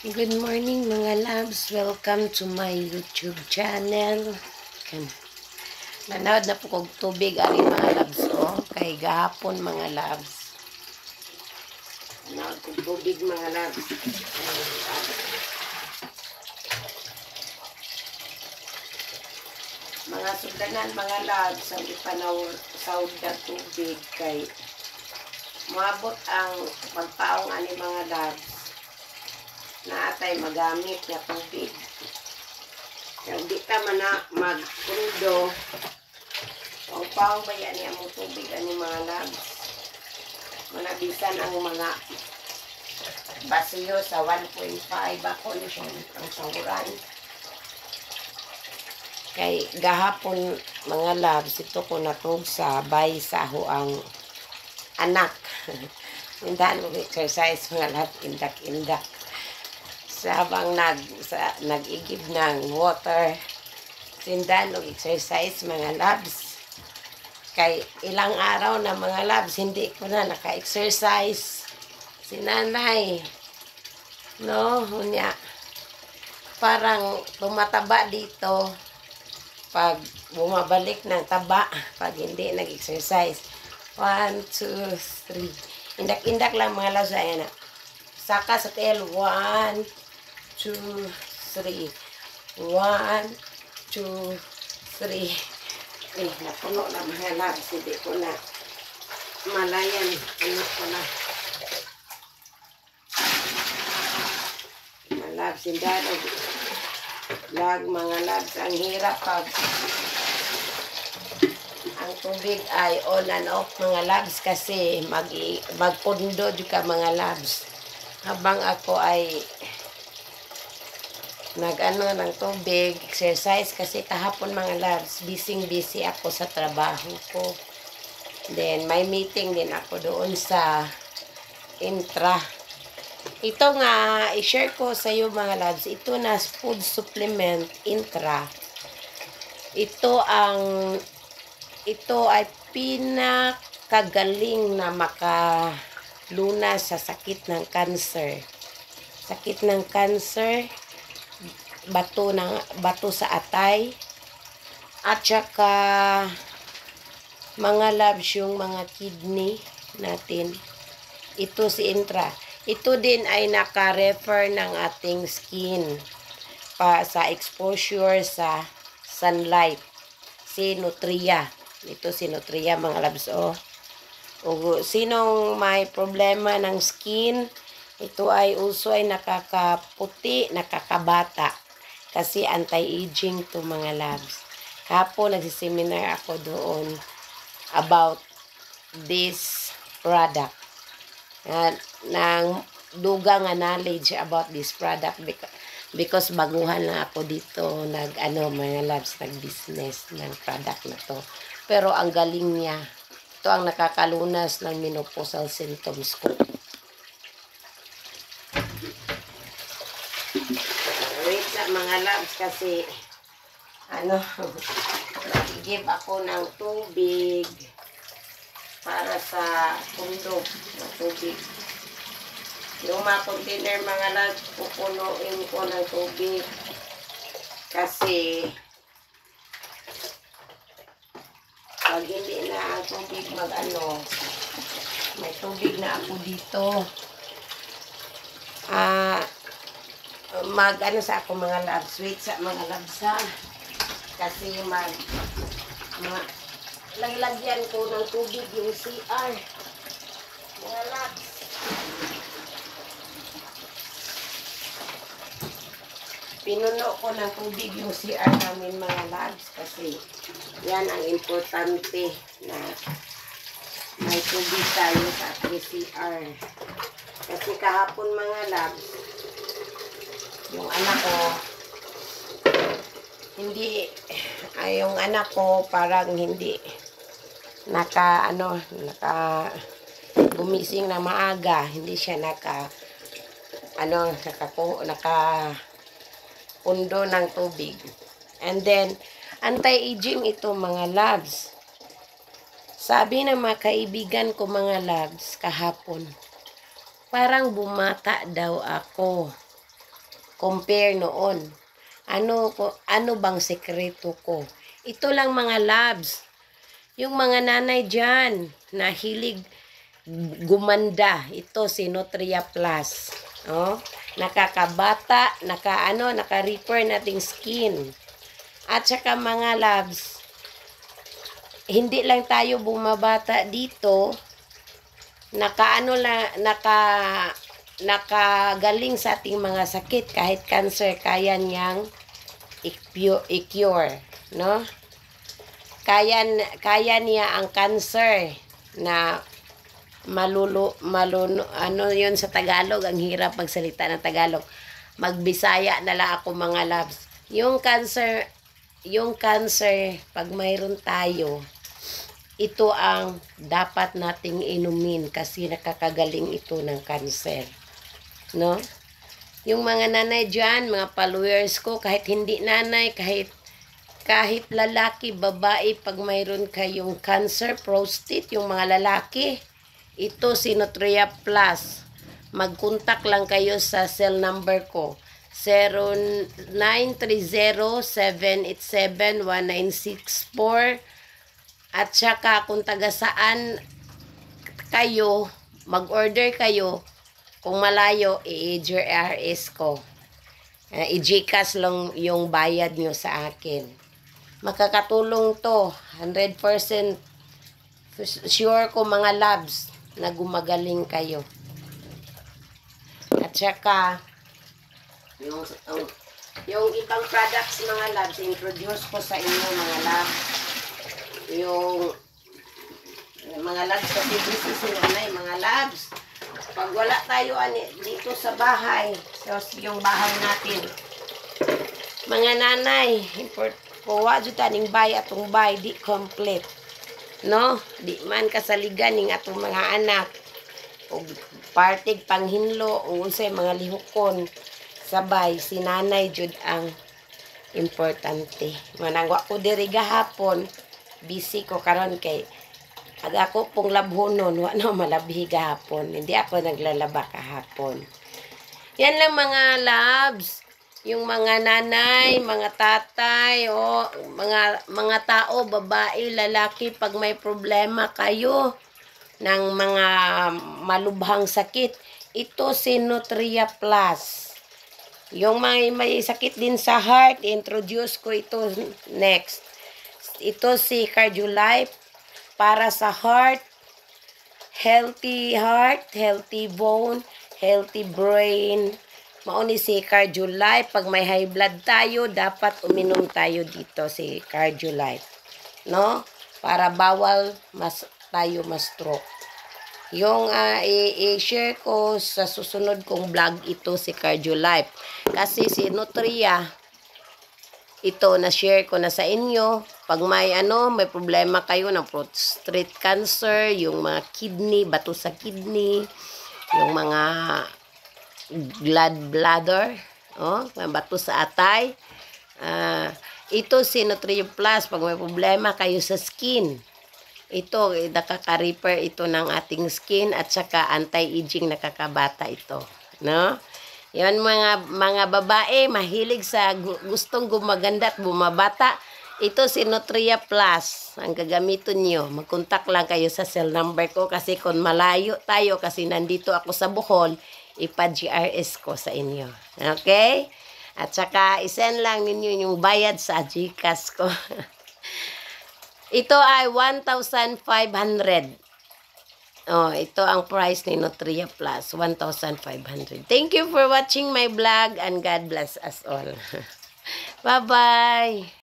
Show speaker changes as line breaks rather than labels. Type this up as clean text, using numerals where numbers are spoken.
Good morning mga loves. Welcome to my YouTube channel. Nanood na po kog tubig ari mga loves kay gahapon mga loves. Nanood kog tubig mga loves. Mga sugdanan mga loves sa ipanaw saud na tubig kay moabot ang pagpaong ani mga loves na atay magamit na tubig. Kaya di ka man na magpundo o paong bayan niya mo tubig ani mga loves. Manabisan ang mga basiyo sa 1.5 ako na siya ang sahuran. Kay gahapon mga loves, ito ko natog sa bay sa ang anak. Hindahan mo exercise mga loves, indak-indak. Sabang nag-igib ng water, sindan og exercise mga loves. Kay ilang araw na mga loves, hindi ko na naka-exercise. Si nanay, no, hunya, parang tumataba dito pag bumabalik ng taba, pag hindi nag-exercise. 1, 2, 3. Indak-indak lang mga loves, ayan na. Saka sa tail, 1, 2, 3. 1, 2, 3. Napuno na mga loves. Hindi ko na malayan. Ano ko na. Mga loves, hindi mga loves. Ang hirap pag ang tubig ay on and off mga loves kasi magpundo ka mga loves. Habang ako ay nag-ano ng tubig, exercise kasi kahapon mga loves, busy ako sa trabaho ko. Then may meeting din ako doon sa Intra. Ito nga i-share ko sa iyo mga loves, ito na food supplement Intra. Ito ay pinakagaling na makalunas sa sakit ng cancer. Sakit ng cancer, bato sa atay, at saka mga loves yung mga kidney natin. Ito si Intra. Ito din ay naka-refer ng ating skin pa sa exposure sa sunlight. Si Nutria. Ito si Nutria mga loves o sinong may problema ng skin, ito ay uso ay nakakaputi, nakakabata. Kasi anti-aging to mga loves. Kapon nagsiseminar ako doon about this product. Nang dugang knowledge about this product because baguhan lang ako dito mga loves, nag-business ng product na to. Pero ang galing niya. Ito ang nakakalunas ng menopausal symptoms ko. Wait sa mga loves kasi give ako ng tubig para sa pundo ng tubig. Yung mga container mga loves, pupunuin ko ng tubig kasi pag hindi na ang tubig may tubig na ako dito. Sa ako mga loves. Wait sa mga loves ha. Kasi lagyan ko ng tubig yung CR. Mga loves. Pinuno ko ng tubig yung CR namin mga loves kasi yan ang importante na may tubig tayo sa ating CR. Kasi kahapon mga loves, yung anak ko parang hindi gumising na maaga, hindi siya pundo ng tubig. And then anti-aging ito mga loves. Sabi ng mga kaibigan ko mga loves kahapon, parang bumata daw ako. compare noon. Ano bang sekreto ko? Ito lang mga labs. Yung mga nanay dyan na hilig gumanda, ito si Nutria Plus. Oh, nakakabata, naka-repair nating skin. At saka mga labs, hindi lang tayo bumabata dito, nakagaling sa ating mga sakit, kahit cancer kaya niyang i-cure, no? Kaya niya ang cancer na ano yun sa Tagalog, ang hirap magsalita ng Tagalog. Magbisaya na lang ako mga labs. Yung cancer, pag mayroon tayo, ito ang dapat nating inumin kasi nakakagaling ito ng cancer. No? Yung mga nanay dyan, mga followers ko, kahit hindi nanay, kahit lalaki, babae, pag mayroon kayong cancer, prostate, yung mga lalaki, ito si Nutria Plus. Mag-contact lang kayo sa cell number ko. 0930-787-1964. At saka kung taga saan kayo, mag-order kayo. Kung malayo, i-GRS ko. I-GCash lang yung bayad nyo sa akin. Makakatulong to. 100% sure ko mga labs na gumagaling kayo. At saka, yung ibang products mga labs, introduce ko sa inyo mga labs. Yung mga labs kasi busy si nanay, mga labs. Pag wala tayo dito sa bahay, so yung bahay natin, mga nanay, kuha dyan taning bay atong bay, di complete. No? Di man kasaligan ning atong mga anak. O partig panghinlo, o unsay mga lihukon. Sabay, si nanay jud ang importante. Manangwa ko diri gahapon, busy ko karon kay ako pong labhonon, wala malabhi gahapon. Hindi ako naglalaba kahapon. Yan lang mga labs. Yung mga nanay, mga tatay, o mga tao, babae, lalaki, pag may problema kayo ng mga malubhang sakit, ito si Nutria Plus. Yung may sakit din sa heart, introduce ko ito next. Ito si Cardiolife para sa heart, healthy bone, healthy brain. Mauni si Cardiolife. Pag may high blood tayo, dapat uminom tayo dito si Cardiolife. No? Para bawal tayo ma-stroke. Yung i-share ko sa susunod kong vlog ito si Cardiolife. Kasi si Nutria, ito na-share ko na sa inyo. Pag may problema kayo ng prostate cancer, yung mga kidney, bato sa kidney, yung mga bladder, bato sa atay. Ito si Nutria Plus, pag may problema kayo sa skin, ito, nakaka-repair ito ng ating skin at saka anti-aging, nakakabata ito. No? Yan mga babae, mahilig sa gustong gumaganda at bumabata. Ito si Nutria Plus, ang gagamitin nyo. Mag-contact lang kayo sa cell number ko kasi kung malayo tayo, kasi nandito ako sa Bohol, ipa-GRS ko sa inyo. Okay? At saka, isend lang ninyo yung bayad sa GCash ko. Ito ay 1,500. Ito ang price ni Nutria Plus, 1,500. Thank you for watching my vlog and God bless us all. Bye-bye!